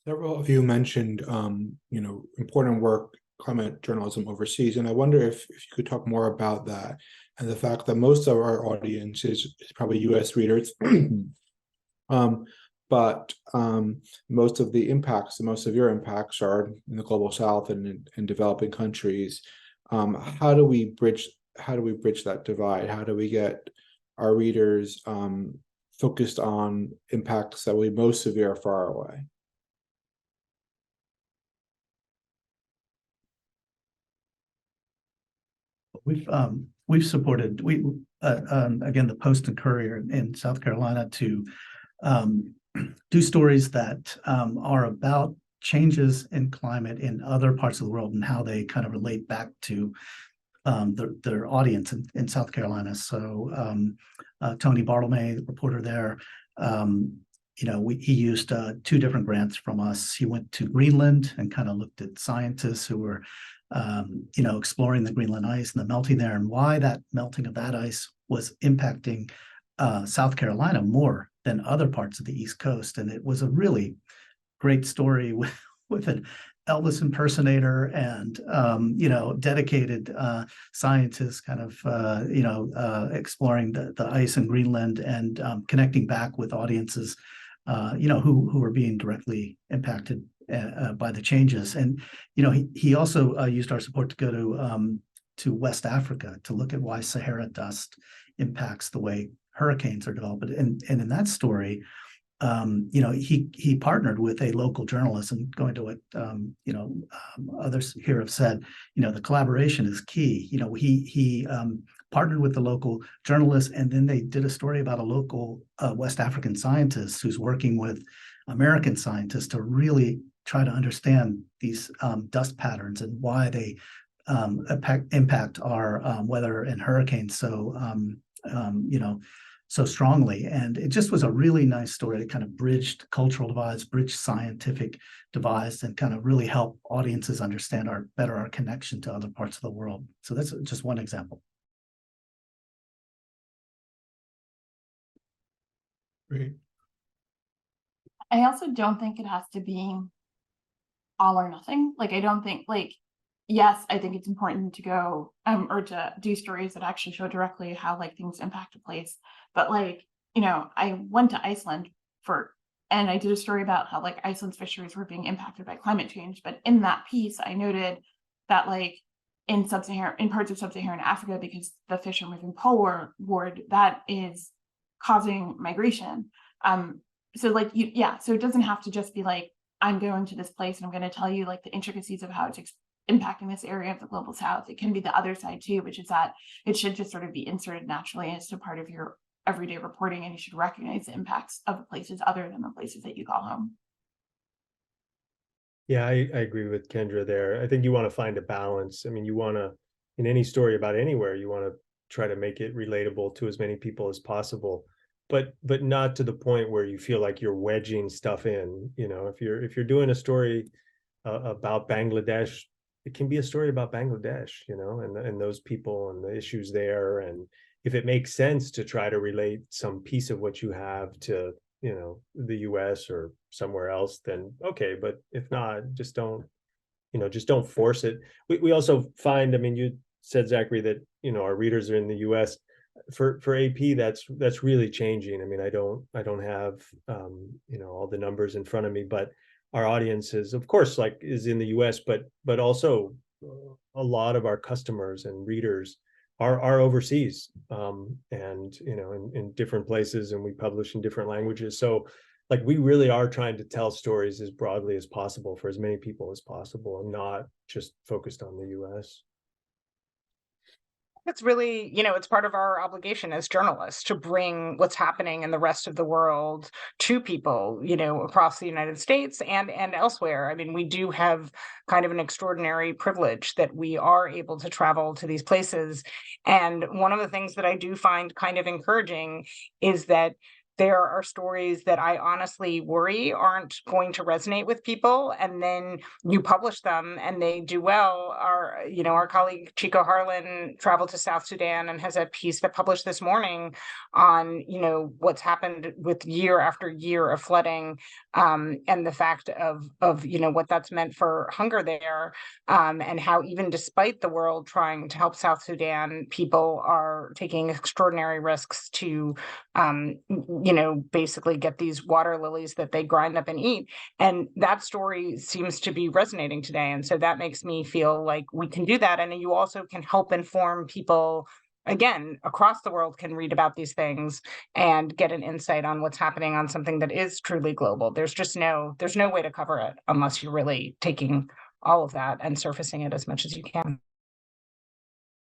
Several of you mentioned, important work, climate journalism overseas, and I wonder if you could talk more about that and the fact that most of our audience is probably U.S. readers, um, but most of the impacts, the most severe impacts, are in the global South and in developing countries. How do we bridge? How do we bridge that divide? How do we get our readers focused on impacts that will be most severe far away? We've supported again the Post and Courier in South Carolina to do stories that are about changes in climate in other parts of the world and how they kind of relate back to their audience in South Carolina. So Tony Bartlemay, the reporter there, he used 2 different grants from us. He went to Greenland and kind of looked at scientists who were exploring the Greenland ice and the melting there, and why that melting of that ice was impacting South Carolina more than other parts of the East Coast. And it was a really great story with an Elvis impersonator and dedicated scientists kind of exploring the ice in Greenland and connecting back with audiences who are being directly impacted by the changes. And he also used our support to go to West Africa to look at why Sahara dust impacts the way hurricanes are developed. And in that story, he partnered with a local journalist, and going to what others here have said, the collaboration is key. He partnered with the local journalist, and then they did a story about a local West African scientist who's working with American scientists to really try to understand these dust patterns and why they impact our weather and hurricanes so strongly. And it just was a really nice story that kind of bridged cultural divides, bridged scientific divides, and kind of really help audiences understand our connection to other parts of the world. So that's just one example. Great. I also don't think it has to be all or nothing. Like, I don't think, yes, I think it's important to go or to do stories that actually show directly how things impact a place. But I went to Iceland and I did a story about how Iceland's fisheries were being impacted by climate change. But in that piece, I noted that in parts of sub-Saharan Africa, because the fish are moving poleward, that is causing migration. So it doesn't have to just be I'm going to this place and I'm going to tell you the intricacies of how it's impacting this area of the global South. It can be the other side too, which is that it should just sort of be inserted naturally as a part of your everyday reporting, and you should recognize the impacts of places other than the places that you call home. Yeah, I agree with Kendra there. I think you want to find a balance. I mean, you want to, in any story about anywhere, you want to try to make it relatable to as many people as possible, but not to the point where you feel like you're wedging stuff in. If you're doing a story about Bangladesh, it can be a story about Bangladesh, and those people and the issues there. And if it makes sense to try to relate some piece of what you have to, the US or somewhere else, then okay. But if not, just don't force it. We also find, you said, Zachary, that, our readers are in the US. For AP, that's really changing. I don't have, all the numbers in front of me, but our audience is, of course, is in the US, but also a lot of our customers and readers are overseas, and in different places, and we publish in different languages. So we really are trying to tell stories as broadly as possible for as many people as possible, and not just focused on the US. It's really, it's part of our obligation as journalists to bring what's happening in the rest of the world to people, across the United States and elsewhere. We do have kind of an extraordinary privilege that we are able to travel to these places. And one of the things that I do find kind of encouraging is that there are stories that I honestly worry aren't going to resonate with people, and then you publish them and they do well. Our colleague Chico Harlan traveled to South Sudan and has a piece that published this morning on, what's happened with year after year of flooding, and the fact of what that's meant for hunger there, and how even despite the world trying to help South Sudan, people are taking extraordinary risks to basically get these water lilies that they grind up and eat. And that story seems to be resonating today. And so that makes me feel like we can do that. And you also can help inform people, again, across the world, can read about these things and get an insight on what's happening on something that is truly global. There's no way to cover it unless you're really taking all of that and surfacing it as much as you can.